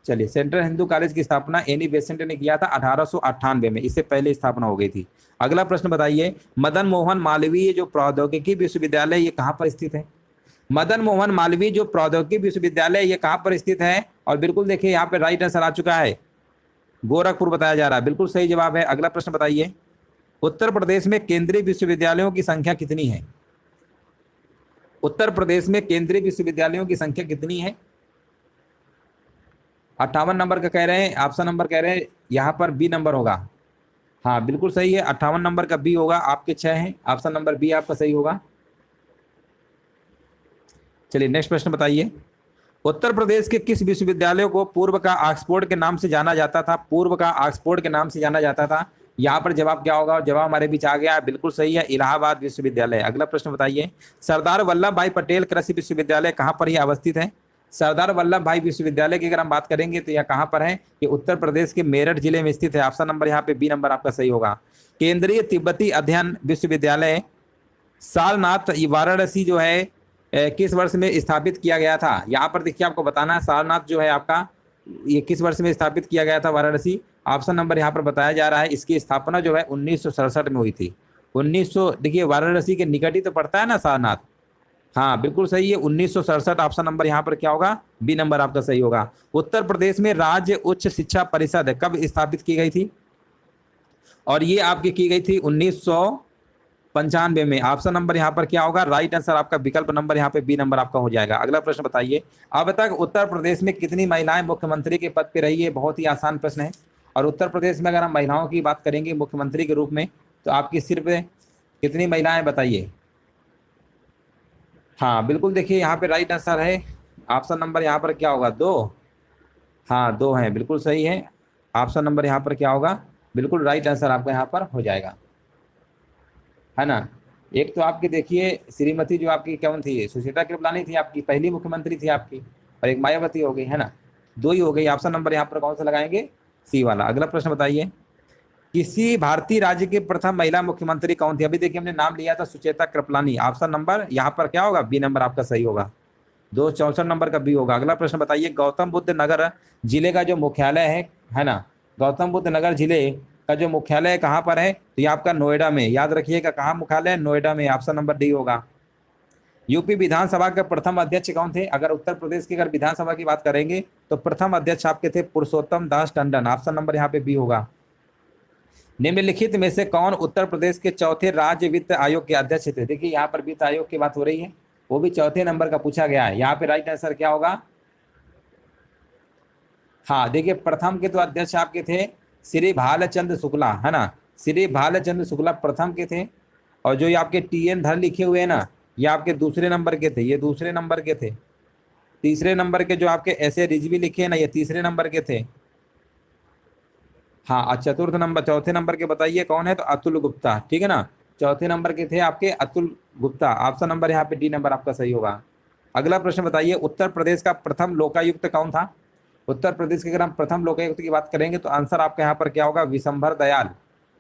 चलिए, सेंट्रल हिंदू कॉलेज की स्थापना एनी बेसेंट ने किया था 1898 में, इससे पहले स्थापना हो गई थी। अगला प्रश्न बताइए, मदन मोहन मालवीय जो प्रौद्योगिकी विश्वविद्यालय ये कहाँ पर स्थित है? मदन मोहन मालवीय जो प्रौद्योगिकी विश्वविद्यालय ये कहाँ पर स्थित है? और बिल्कुल देखिए यहाँ पे राइट आंसर आ चुका है, गोरखपुर बताया जा रहा है, बिल्कुल सही जवाब है। अगला प्रश्न बताइए, उत्तर प्रदेश में केंद्रीय विश्वविद्यालयों की संख्या कितनी है? उत्तर प्रदेश में केंद्रीय विश्वविद्यालयों की संख्या कितनी है? 58 नंबर का कह रहे हैं, ऑप्शन नंबर कह रहे हैं यहाँ पर बी नंबर होगा। हाँ बिल्कुल सही है, 58 नंबर का बी होगा, आपके 6 हैं, ऑप्शन नंबर बी आपका सही होगा। चलिए नेक्स्ट प्रश्न बताइए, उत्तर प्रदेश के किस विश्वविद्यालय को पूर्व का ऑक्सफोर्ड के नाम से जाना जाता था? पूर्व का ऑक्सफोर्ड के नाम से जाना जाता था। यहाँ पर जवाब क्या होगा? जवाब हमारे बीच आ गया, बिल्कुल सही है, इलाहाबाद विश्वविद्यालय। अगला प्रश्न बताइए, सरदार वल्लभ भाई पटेल कृषि विश्वविद्यालय कहाँ पर ही अवस्थित है? सरदार वल्लभ भाई विश्वविद्यालय की अगर हम बात करेंगे तो यह कहाँ पर है? ये उत्तर प्रदेश के मेरठ जिले में स्थित है, ऑप्शन नंबर यहाँ पे बी नंबर आपका सही होगा। केंद्रीय तिब्बती अध्ययन विश्वविद्यालय सारनाथ वाराणसी जो है किस वर्ष में स्थापित किया गया था? यहाँ पर देखिए आपको बताना है, सारनाथ जो है आपका ये किस वर्ष में स्थापित किया गया था वाराणसी? ऑप्शन नंबर यहाँ पर बताया जा रहा है, इसकी स्थापना जो है 1967 में हुई थी। 1900 देखिए वाराणसी के निकट ही तो पड़ता है ना सारनाथ। हाँ बिल्कुल सही है, 1967, ऑप्शन नंबर यहाँ पर क्या होगा? बी नंबर आपका सही होगा। उत्तर प्रदेश में राज्य उच्च शिक्षा परिषद कब स्थापित की गई थी? और ये आपकी की गई थी 1995 में, ऑप्शन नंबर यहाँ पर क्या होगा? राइट आंसर आपका विकल्प नंबर यहाँ पे बी नंबर आपका हो जाएगा। अगला प्रश्न बताइए, अब तक उत्तर प्रदेश में कितनी महिलाएं मुख्यमंत्री के पद पे रही है? बहुत ही आसान प्रश्न है। और उत्तर प्रदेश में अगर हम महिलाओं की बात करेंगे मुख्यमंत्री के रूप में तो आपकी सिर्फ कितनी महिलाएं बताइए? हाँ बिल्कुल देखिए यहाँ पे राइट आंसर है, ऑप्शन नंबर यहाँ पर क्या होगा? 2। हाँ 2 हैं, बिल्कुल सही है, ऑप्शन नंबर यहाँ पर क्या होगा? बिल्कुल राइट आंसर आपका यहाँ पर हो जाएगा, है ना। एक तो आपकी देखिए श्रीमती जो आपकी कौन थी? सुशीला कृपलानी थी, आपकी पहली मुख्यमंत्री थी आपकी, और एक मायावती हो गई, है ना, 2 ही हो गई। ऑप्शन नंबर यहाँ पर कौन सा लगाएंगे? सी वाला। अगला प्रश्न बताइए, किसी भारतीय राज्य की प्रथम महिला मुख्यमंत्री कौन थी? अभी देखिए हमने नाम लिया था सुचेता कृपलानी, ऑप्शन नंबर यहाँ पर क्या होगा? बी नंबर आपका सही होगा, 264 नंबर का बी होगा। अगला प्रश्न बताइए, गौतम बुद्ध नगर जिले का जो मुख्यालय है ना, गौतम बुद्ध नगर जिले का जो मुख्यालय कहाँ पर है? तो ये आपका नोएडा में, याद रखिएगा कहाँ मुख्यालय है? नोएडा में, ऑप्शन नंबर डी होगा। यूपी विधानसभा के प्रथम अध्यक्ष कौन थे? अगर उत्तर प्रदेश की अगर विधानसभा की बात करेंगे तो प्रथम अध्यक्ष आपके थे पुरुषोत्तम दास टंडन, ऑप्शन नंबर यहाँ पे बी होगा। निम्नलिखित में से कौन उत्तर प्रदेश के चौथे राज्य वित्त आयोग के अध्यक्ष थे? देखिए यहाँ पर वित्त आयोग की बात हो रही है, वो भी चौथे नंबर का पूछा गया है। यहाँ पे राइट आंसर क्या होगा? हाँ देखिए प्रथम के तो अध्यक्ष आपके थे श्री भालचंद्र शुक्ला, है ना, श्री भालचंद्र शुक्ला प्रथम के थे। और जो ये आपके TN धर लिखे हुए हैं ना, ये आपके दूसरे नंबर के थे, ये दूसरे नंबर के थे। तीसरे नंबर के जो आपके ऐसे रिजवी लिखे हैं ना, ये तीसरे नंबर के थे। हाँ चतुर्थ नंबर, चौथे नंबर के बताइए कौन है? तो अतुल गुप्ता, ठीक है ना, चौथे नंबर के थे आपके अतुल गुप्ता, ऑप्शन नंबर यहाँ पे डी नंबर आपका सही होगा। अगला प्रश्न बताइए, उत्तर प्रदेश का प्रथम लोकायुक्त कौन था? उत्तर प्रदेश के अगर हम प्रथम लोकायुक्त की बात करेंगे तो आंसर आपका यहाँ पर क्या होगा? विशंभर दयाल,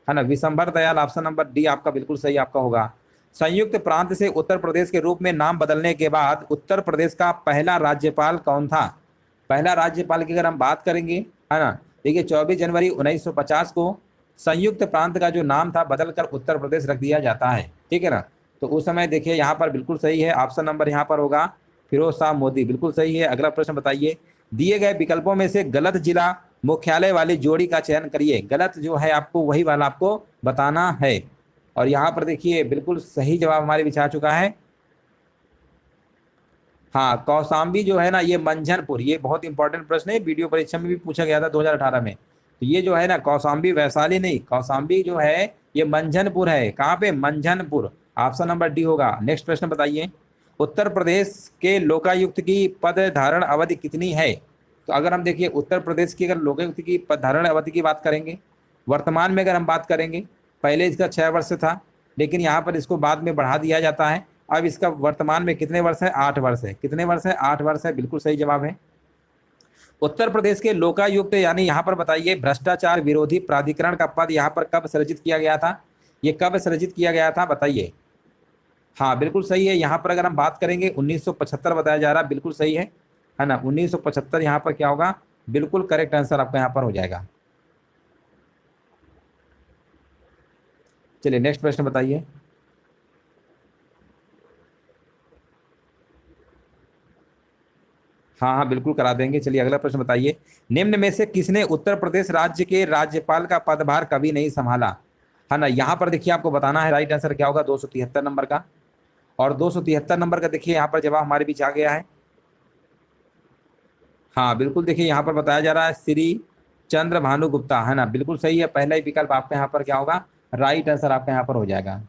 है ना, Vishambhar Dayal, option number D आपका बिल्कुल सही आपका होगा। संयुक्त प्रांत से उत्तर प्रदेश के रूप में नाम बदलने के बाद उत्तर प्रदेश का पहला राज्यपाल कौन था? पहला राज्यपाल की अगर हम बात करेंगे, है ना, देखिए 24 जनवरी 1950 को संयुक्त प्रांत का जो नाम था बदलकर उत्तर प्रदेश रख दिया जाता है, ठीक है ना। तो उस समय देखिए यहाँ पर बिल्कुल सही है, ऑप्शन नंबर यहाँ पर होगा फिरोज शाह मोदी, बिल्कुल सही है। अगला प्रश्न बताइए, दिए गए विकल्पों में से गलत जिला मुख्यालय वाली जोड़ी का चयन करिए। गलत जो है आपको वही वाला आपको बताना है। और यहाँ पर देखिए बिल्कुल सही जवाब हमारे बीच आ चुका है। हाँ, कौशाम्बी जो है ना ये मंझनपुर, ये बहुत इंपॉर्टेंट प्रश्न है, वीडियो परीक्षा में भी पूछा गया था 2018 में। तो ये जो है ना कौशाम्बी वैशाली नहीं, कौशाम्बी जो है ये मंझनपुर है। कहाँ पे? मंझनपुर। ऑप्शन नंबर डी होगा। नेक्स्ट प्रश्न बताइए, उत्तर प्रदेश के लोकायुक्त की पद धारण अवधि कितनी है? तो अगर हम देखिए उत्तर प्रदेश की अगर लोकायुक्त की पद धारण अवधि की बात करेंगे, वर्तमान में अगर हम बात करेंगे, पहले इसका 6 वर्ष था, लेकिन यहाँ पर इसको बाद में बढ़ा दिया जाता है। अब इसका वर्तमान में कितने वर्ष है? 8 वर्ष है। कितने वर्ष है? 8 वर्ष है, बिल्कुल सही जवाब है। उत्तर प्रदेश के लोकायुक्त यानी यहाँ पर बताइए भ्रष्टाचार विरोधी प्राधिकरण का पद यहाँ पर कब सृजित किया गया था? ये कब सृजित किया गया था बताइए। हाँ बिल्कुल सही है। यहाँ पर अगर हम बात करेंगे 1975 बताया जा रहा है, बिल्कुल सही है ना। 1975 यहाँ पर क्या होगा? बिल्कुल करेक्ट आंसर आपका यहाँ पर हो जाएगा। चलिए नेक्स्ट प्रश्न बताइए। हाँ हाँ बिल्कुल करा देंगे। चलिए अगला प्रश्न बताइए, निम्न में से किसने उत्तर प्रदेश राज्य के राज्यपाल का पदभार कभी नहीं संभाला? है ना, यहाँ पर देखिए आपको बताना है राइट आंसर क्या होगा 273 नंबर का। और 273 नंबर का देखिए यहाँ पर जवाब हमारे बीच आ गया है। हाँ बिल्कुल, देखिए यहाँ पर बताया जा रहा है श्री चंद्र भानु गुप्ता, है ना, बिल्कुल सही है। पहला ही विकल्प आपका यहाँ पर क्या होगा? राइट आंसर आपका यहाँ पर हो जाएगा।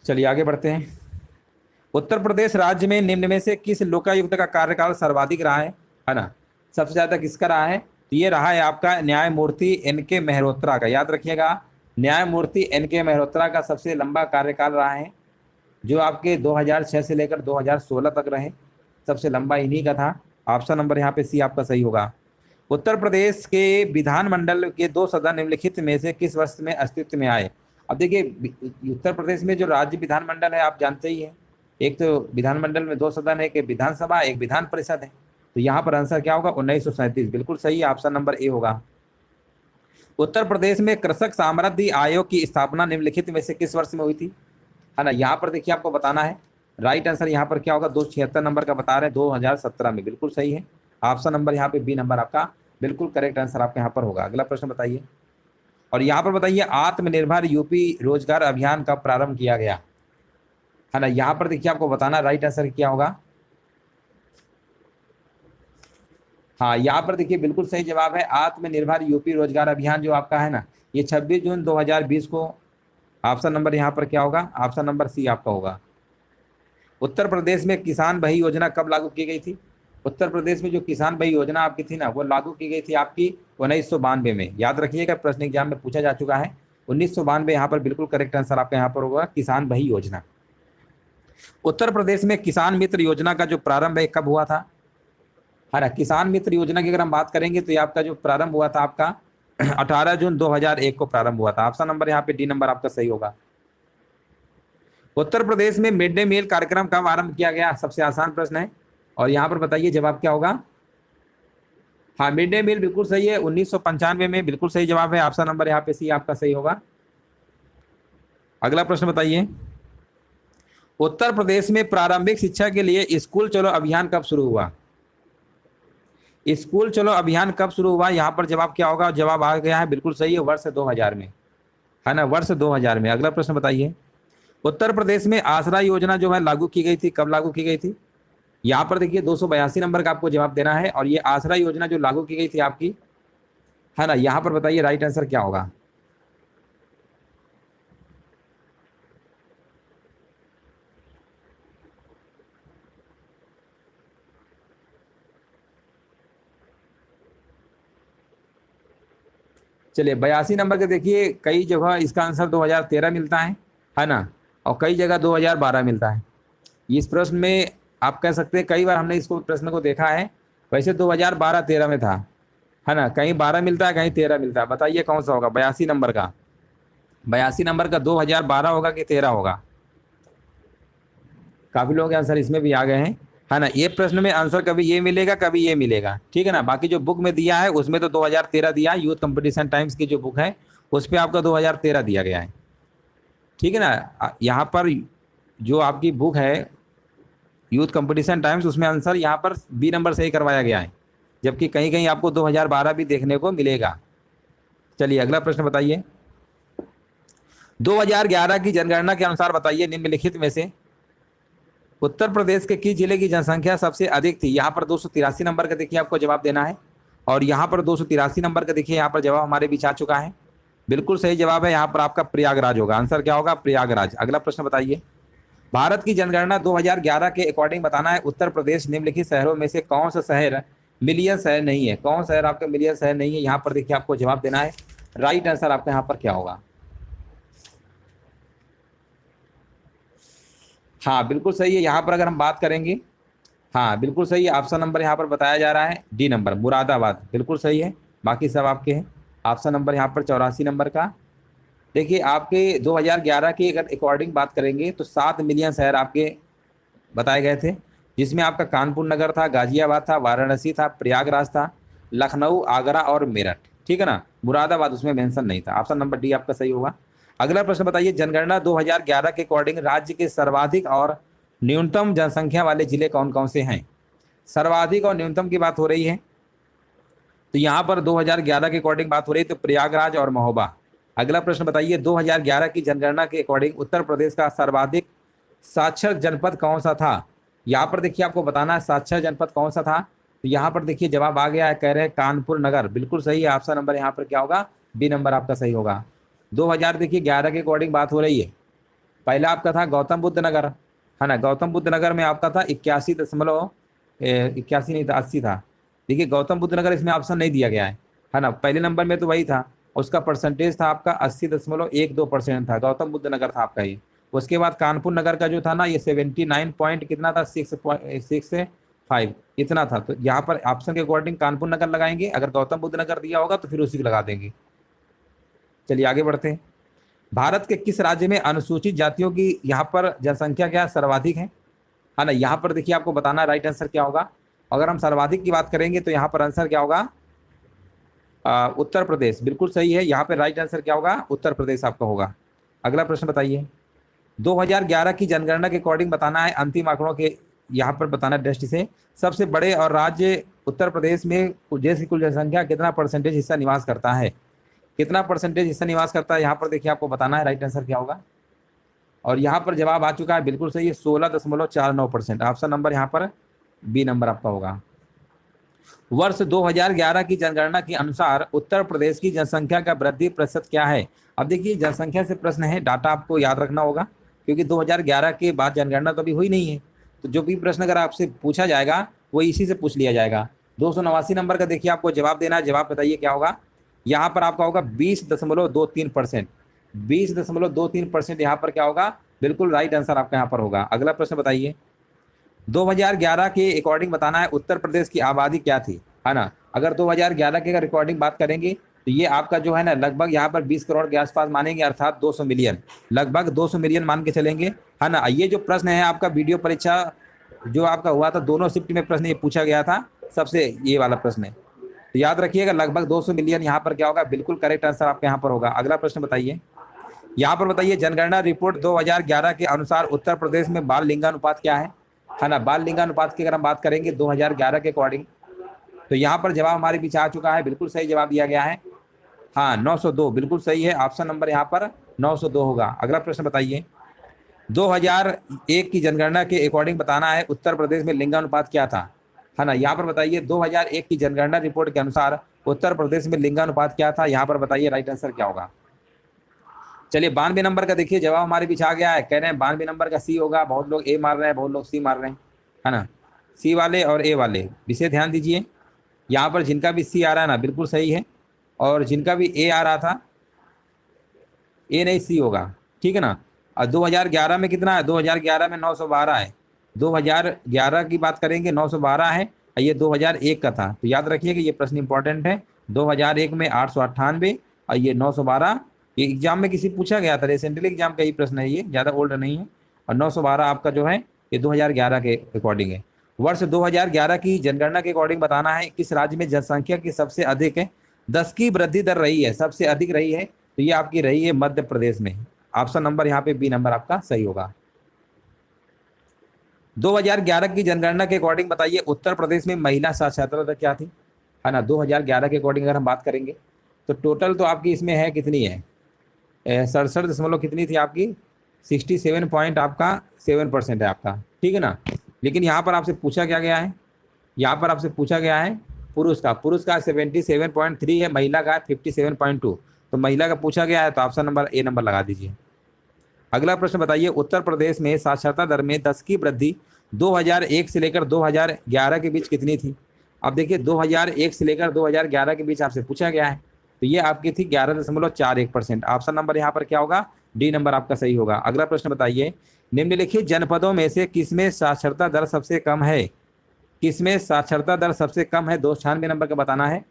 चलिए आगे बढ़ते हैं। उत्तर प्रदेश राज्य में निम्न में से किस लोकायुक्त का कार्यकाल सर्वाधिक रहा है ना? सबसे ज्यादा किसका रहा है? तो ये रहा है आपका न्यायमूर्ति एन.के. मेहरोत्रा का। याद रखिएगा, न्यायमूर्ति एन.के. मेहरोत्रा का सबसे लंबा कार्यकाल रहा है, जो आपके 2006 से लेकर 2016 तक रहे। सबसे लंबा इन्हीं का था। ऑप्शन नंबर यहाँ पे सी आपका सही होगा। उत्तर प्रदेश के विधानमंडल के 2 सदन निम्नलिखित में से किस वर्ष में अस्तित्व में आए? अब देखिए उत्तर प्रदेश में जो राज्य विधानमंडल है आप जानते ही हैं, एक तो विधानमंडल में 2 सदन है, एक विधानसभा एक विधान परिषद है। तो यहाँ पर आंसर क्या होगा? 1937, बिल्कुल सही है। ऑप्शन नंबर ए होगा। उत्तर प्रदेश में कृषक समृद्धि आयोग की स्थापना निम्नलिखित में से किस वर्ष में हुई थी? है ना, यहाँ पर देखिए आपको बताना है। राइट आंसर यहाँ पर क्या होगा? 276 नंबर का बता रहे हैं, 2017 में, बिल्कुल सही है। ऑप्शन नंबर यहाँ पे बी नंबर आपका बिल्कुल करेक्ट आंसर आपका यहाँ पर होगा। अगला प्रश्न बताइए, और यहाँ पर बताइए आत्मनिर्भर यूपी रोजगार अभियान कब प्रारंभ किया गया? है ना, यहाँ पर देखिए आपको बताना राइट आंसर क्या होगा। हाँ, यहाँ पर देखिए बिल्कुल सही जवाब है आत्मनिर्भर यूपी रोजगार अभियान जो आपका है ना, ये 26 जून 2020 को। ऑप्शन नंबर यहाँ पर क्या होगा? ऑप्शन नंबर सी आपका होगा। उत्तर प्रदेश में किसान भाई योजना कब लागू की गई थी? उत्तर प्रदेश में जो किसान भाई योजना आपकी थी ना, वो लागू की गई थी आपकी 1992 में। याद रखिएगा, प्रश्न एग्जाम में पूछा जा चुका है। 1992 यहाँ पर बिल्कुल करेक्ट आंसर आपका यहाँ पर होगा, किसान भाई योजना। उत्तर प्रदेश में किसान मित्र योजना का जो प्रारंभ है कब हुआ था? है ना, किसान मित्र योजना की अगर हम बात करेंगे तो ये आपका जो प्रारंभ हुआ था आपका 18 जून 2001 को प्रारंभ हुआ था। ऑप्शन नंबर यहाँ पे डी नंबर आपका सही होगा। उत्तर प्रदेश में मिड डे मील कार्यक्रम कब आरंभ किया गया? सबसे आसान प्रश्न है, और यहाँ पर बताइए जवाब क्या होगा। हाँ, मिड डे मील बिल्कुल सही है, 1995 में, बिल्कुल सही जवाब है। ऑप्शन नंबर यहाँ पे सी आपका सही होगा। अगला प्रश्न बताइए, उत्तर प्रदेश में प्रारंभिक शिक्षा के लिए स्कूल चलो अभियान कब शुरू हुआ? स्कूल चलो अभियान कब शुरू हुआ? यहाँ पर जवाब क्या होगा? जवाब आ गया है, बिल्कुल सही है, वर्ष 2000 में, है ना, वर्ष 2000 में। अगला प्रश्न बताइए, उत्तर प्रदेश में आसरा योजना जो है लागू की गई थी, कब लागू की गई थी? यहाँ पर देखिए 282 नंबर का आपको जवाब देना है। और ये आसरा योजना जो लागू की गई थी आपकी, है ना, यहाँ पर बताइए राइट आंसर क्या होगा। चलिए 82 नंबर के देखिए कई जगह इसका आंसर 2013 मिलता है ना, और कई जगह 2012 मिलता है। इस प्रश्न में आप कह सकते हैं कई बार हमने इसको प्रश्न को देखा है, वैसे 2012-13 में था, है ना, कहीं 12 मिलता है कहीं 13 मिलता है। बताइए कौन सा होगा 82 नंबर का? 82 नंबर का 2012 होगा कि 13 होगा? काफी लोग आंसर इसमें भी आ गए हैं, है ना। ये प्रश्न में आंसर कभी ये मिलेगा कभी ये मिलेगा, ठीक है ना। बाकी जो बुक में दिया है उसमें तो 2013 दिया है, यूथ कंपटीशन टाइम्स की जो बुक है उस पर आपका 2013 दिया गया है, ठीक है ना। यहाँ पर जो आपकी बुक है यूथ कंपटीशन टाइम्स, उसमें आंसर यहाँ पर बी नंबर सही करवाया गया है, जबकि कहीं कहीं आपको 2012 भी देखने को मिलेगा। चलिए अगला प्रश्न बताइए। 2011 की जनगणना के अनुसार बताइए निम्नलिखित में से उत्तर प्रदेश के किस जिले की जनसंख्या सबसे अधिक थी। यहाँ पर 283 नंबर का देखिए आपको जवाब देना है, और यहाँ पर 283 नंबर का देखिए यहाँ पर जवाब हमारे बीच आ चुका है। बिल्कुल सही जवाब है यहाँ पर आपका प्रयागराज होगा। आंसर क्या होगा? प्रयागराज। अगला प्रश्न बताइए। भारत की जनगणना 2011 के अकॉर्डिंग बताना है उत्तर प्रदेश निम्नलिखित शहरों में से कौन सा शहर मिलियन शहर नहीं है। कौन शहर आपका मिलियन शहर नहीं है, यहाँ पर देखिए आपको जवाब देना है। राइट आंसर आपका यहाँ पर क्या होगा? हाँ बिल्कुल सही है। यहाँ पर अगर हम बात करेंगे, हाँ बिल्कुल सही है, ऑप्शन नंबर यहाँ पर बताया जा रहा है डी नंबर मुरादाबाद, बिल्कुल सही है। बाकी सब आपके हैं। ऑप्शन नंबर यहाँ पर 84 नंबर का। देखिए आपके 2011 के अगर अकॉर्डिंग बात करेंगे तो 7 मिलियन शहर आपके बताए गए थे, जिसमें आपका कानपुर नगर था, गाजियाबाद था, वाराणसी था, प्रयागराज था, लखनऊ, आगरा और मेरठ, ठीक है ना। मुरादाबाद उसमें मेंशन नहीं था। ऑप्शन नंबर डी आपका सही होगा। अगला प्रश्न बताइए। जनगणना 2011 के अकॉर्डिंग राज्य के सर्वाधिक और न्यूनतम जनसंख्या वाले जिले कौन कौन से हैं? सर्वाधिक और न्यूनतम की बात हो रही है, तो यहाँ पर 2011 के अकॉर्डिंग बात हो रही है तो प्रयागराज और महोबा। अगला प्रश्न बताइए। 2011 की जनगणना के अकॉर्डिंग उत्तर प्रदेश का सर्वाधिक साक्षर जनपद कौन सा था? यहाँ पर देखिए आपको बताना है साक्षर जनपद कौन सा था। तो यहाँ पर देखिए जवाब आ गया है, कह रहे हैं कानपुर नगर, बिल्कुल सही है। ऑप्शन नंबर यहाँ पर क्या होगा? बी नंबर आपका सही होगा। 2011 के अकॉर्डिंग बात हो रही है। पहला आपका था गौतम बुद्ध नगर, है ना। गौतम बुद्ध नगर में आपका था 81 नहीं था, 80 था। देखिए गौतम बुद्ध नगर इसमें ऑप्शन नहीं दिया गया है ना। पहले नंबर में तो वही था, उसका परसेंटेज था आपका 80.12% था, गौतम बुद्ध नगर था आपका ये। उसके बाद कानपुर नगर का जो था ना ये 79 पॉइंट कितना था, 6.65 इतना था। तो यहाँ पर ऑप्शन के अकॉर्डिंग कानपुर नगर लगाएंगे, अगर गौतम बुद्ध नगर दिया होगा तो फिर उसी को लगा देंगे। चलिए आगे बढ़ते हैं। भारत के किस राज्य में अनुसूचित जातियों की यहाँ पर जनसंख्या क्या सर्वाधिक है ना। यहाँ पर देखिए आपको बताना राइट आंसर क्या होगा। अगर हम सर्वाधिक की बात करेंगे तो यहाँ पर आंसर क्या होगा? उत्तर प्रदेश, बिल्कुल सही है। यहाँ पर राइट आंसर क्या होगा? उत्तर प्रदेश आपका होगा। अगला प्रश्न बताइए। 2011 की जनगणना के अकॉर्डिंग बताना है अंतिम आंकड़ों के यहाँ पर बताना दृष्टि से सबसे बड़े और राज्य उत्तर प्रदेश में जैसी कुल जनसंख्या कितना परसेंटेज हिस्सा निवास करता है? कितना परसेंटेज हिस्सा निवास करता है यहाँ पर देखिए आपको बताना है राइट आंसर क्या होगा। और यहाँ पर जवाब आ चुका है, बिल्कुल सही है, 16.49%। ऑप्शन नंबर यहाँ पर बी नंबर आपका होगा। वर्ष 2011 की जनगणना के अनुसार उत्तर प्रदेश की जनसंख्या का वृद्धि प्रतिशत क्या है? अब देखिए जनसंख्या से प्रश्न है, डाटा आपको याद रखना होगा, क्योंकि 2011 के बाद जनगणना तो अभी हुई नहीं है। तो जो भी प्रश्न अगर आपसे पूछा जाएगा वो इसी से पूछ लिया जाएगा। 289 नंबर का देखिए आपको जवाब देना है। जवाब बताइए क्या होगा? यहाँ पर आपका होगा 20.23%। 20.23% यहाँ पर क्या होगा? बिल्कुल राइट आंसर आपका यहाँ पर होगा। अगला प्रश्न बताइए। 2011 के अकॉर्डिंग बताना है उत्तर प्रदेश की आबादी क्या थी, है ना। अगर 2011 के अगर रिकॉर्डिंग बात करेंगे तो ये आपका जो है ना लगभग यहाँ पर 20 करोड़ के आसपास मानेंगे, अर्थात 200 मिलियन, लगभग 200 मिलियन मान के चलेंगे, है ना। ये जो प्रश्न है आपका वीडियो परीक्षा जो आपका हुआ था दोनों शिफ्ट में प्रश्न ये पूछा गया था, सबसे ये वाला प्रश्न है, तो याद रखिएगा लगभग 200 मिलियन यहाँ पर क्या होगा? बिल्कुल करेक्ट आंसर आपका यहाँ पर होगा। अगला प्रश्न बताइए। यहाँ पर बताइए जनगणना रिपोर्ट 2011 के अनुसार उत्तर प्रदेश में बाल लिंगानुपात क्या है ना। बाल लिंगानुपात की अगर हम बात करेंगे 2011 के अकॉर्डिंग तो यहाँ पर जवाब हमारे पीछे आ चुका है, बिल्कुल सही जवाब दिया गया है। हाँ 902 बिल्कुल सही है। ऑप्शन नंबर यहाँ पर 902 होगा। अगला प्रश्न बताइए। 2001 की जनगणना के अकॉर्डिंग बताना है उत्तर प्रदेश में लिंगानुपात क्या था, है ना। यहाँ पर बताइए 2001 की जनगणना रिपोर्ट के अनुसार उत्तर प्रदेश में लिंगानुपात क्या था, यहाँ पर बताइए राइट आंसर क्या होगा। चलिए 92 नंबर का देखिए जवाब हमारे पीछे आ गया है, कह रहे हैं 92 नंबर का सी होगा। बहुत लोग ए मार रहे हैं, बहुत लोग सी मार रहे हैं, है ना। सी वाले और ए वाले विषय ध्यान दीजिए। यहाँ पर जिनका भी सी आ रहा है ना बिल्कुल सही है, और जिनका भी ए आ रहा था ए नहीं सी होगा, ठीक है ना। और 2011 में कितना है? 2011 में 912 है। 2011 की बात करेंगे 912 है, ये 2001 का था, तो याद रखिए कि ये प्रश्न इंपॉर्टेंट है। 2001 में 898 और ये 912, ये एग्जाम में किसी पूछा गया था, रिसेंटली एग्जाम का ही प्रश्न है, ये ज़्यादा ओल्ड नहीं है। और 912 आपका जो है ये 2011 के अकॉर्डिंग है। वर्ष 2011 की जनगणना के अकॉर्डिंग बताना है किस राज्य में जनसंख्या की सबसे अधिक है 10 की वृद्धि दर रही है, सबसे अधिक रही है, तो ये आपकी रही है मध्य प्रदेश में। ऑप्शन नंबर यहाँ पे बी नंबर आपका सही होगा। 2011 की जनगणना के अकॉर्डिंग बताइए उत्तर प्रदेश में महिला साक्षरता दर क्या थी, है ना। 2011 के अकॉर्डिंग अगर हम बात करेंगे तो टोटल तो आपकी इसमें है कितनी है, 67 दशमलव कितनी थी आपकी, 67 पॉइंट आपका 7% है आपका, ठीक है ना। लेकिन यहाँ पर आपसे पूछा क्या गया है, यहाँ पर आपसे पूछा गया है पुरुष का 77.3 है, महिला का 57.2, तो महिला का पूछा गया है तो ऑप्शन नंबर ए नंबर लगा दीजिए। अगला प्रश्न बताइए उत्तर प्रदेश में साक्षरता दर में 10 की वृद्धि 2001 से लेकर 2011 के बीच कितनी थी। अब देखिए 2001 से लेकर 2011 के बीच आपसे पूछा गया है, तो ये आपकी थी 11.41%। ऑप्शन नंबर यहाँ पर क्या होगा, डी नंबर आपका सही होगा। अगला प्रश्न बताइए निम्नलिखित जनपदों में से किसमें साक्षरता दर सबसे कम है, किसमें साक्षरता दर सबसे कम है, 296 नंबर का बताना है।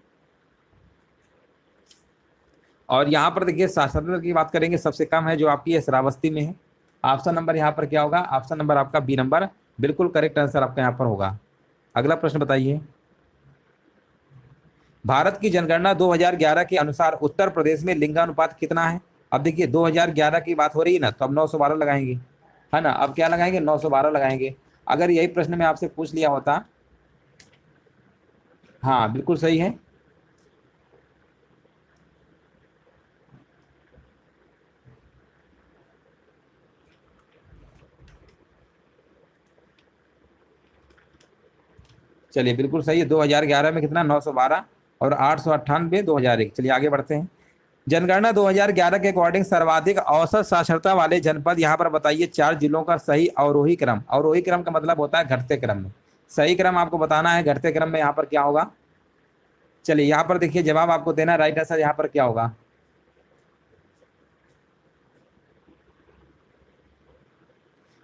और यहाँ पर देखिए साक्षरता दर की बात करेंगे सबसे कम है जो आपकी श्रावस्ती में है। ऑप्शन नंबर यहाँ पर क्या होगा, ऑप्शन नंबर आपका बी नंबर बिल्कुल करेक्ट आंसर आपका यहाँ पर होगा। अगला प्रश्न बताइए भारत की जनगणना 2011 के अनुसार उत्तर प्रदेश में लिंगानुपात कितना है। अब देखिए 2011 की बात हो रही है ना, तो अब 912 लगाएंगे, है ना। अब क्या लगाएंगे, 912 लगाएंगे। अगर यही प्रश्न में आपसे पूछ लिया होता, हाँ बिल्कुल सही है, चलिए बिल्कुल सही है। 2011 में कितना, 912 और 898 2001। चलिए आगे बढ़ते हैं। जनगणना 2011 के अकॉर्डिंग सर्वाधिक औसत साक्षरता वाले जनपद यहाँ पर बताइए 4 जिलों का सही अवरोही क्रम। अवरोही क्रम का मतलब होता है घटते क्रम में, सही क्रम आपको बताना है, घटते क्रम में यहाँ पर क्या होगा। चलिए यहाँ पर देखिए जवाब आपको देना, राइट आंसर यहाँ पर क्या होगा,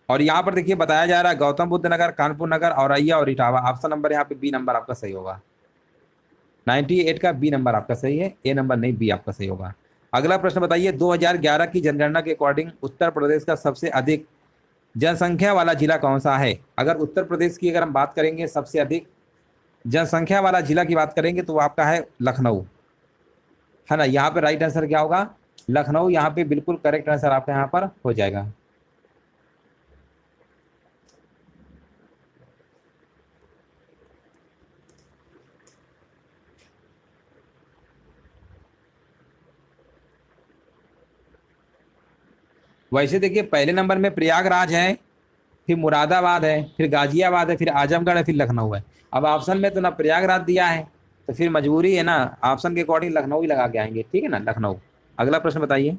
और यहाँ पर देखिए बताया जा रहा है गौतम बुद्ध नगर, कानपुर नगर, औरैया और इटावा। ऑप्शन नंबर यहाँ पे बी नंबर आपका सही होगा। 98 का बी नंबर आपका सही है, ए नंबर नहीं, बी आपका सही होगा। अगला प्रश्न बताइए 2011 की जनगणना के अकॉर्डिंग उत्तर प्रदेश का सबसे अधिक जनसंख्या वाला जिला कौन सा है। अगर उत्तर प्रदेश की अगर हम बात करेंगे सबसे अधिक जनसंख्या वाला जिला की बात करेंगे तो वो आपका है लखनऊ, है ना। यहाँ पे राइट आंसर क्या होगा, लखनऊ, यहाँ पे बिल्कुल करेक्ट आंसर आपका यहाँ पर हो जाएगा। वैसे देखिए पहले नंबर में प्रयागराज है, फिर मुरादाबाद है, फिर गाजियाबाद है, फिर आजमगढ़ है, फिर लखनऊ है। अब ऑप्शन में तो ना प्रयागराज दिया है, तो फिर मजबूरी है ना, ऑप्शन के अकॉर्डिंग लखनऊ ही लगा के आएंगे, ठीक है ना, लखनऊ। अगला प्रश्न बताइए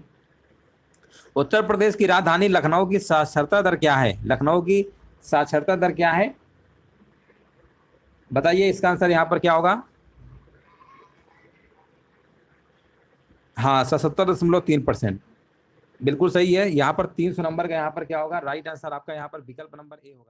उत्तर प्रदेश की राजधानी लखनऊ की साक्षरता दर क्या है। लखनऊ की साक्षरता दर क्या है बताइए, इसका आंसर यहाँ पर क्या होगा, हाँ 77.3%, बिल्कुल सही है। यहाँ पर 300 नंबर का यहाँ पर क्या होगा, राइट आंसर आपका यहाँ पर विकल्प नंबर ए होगा।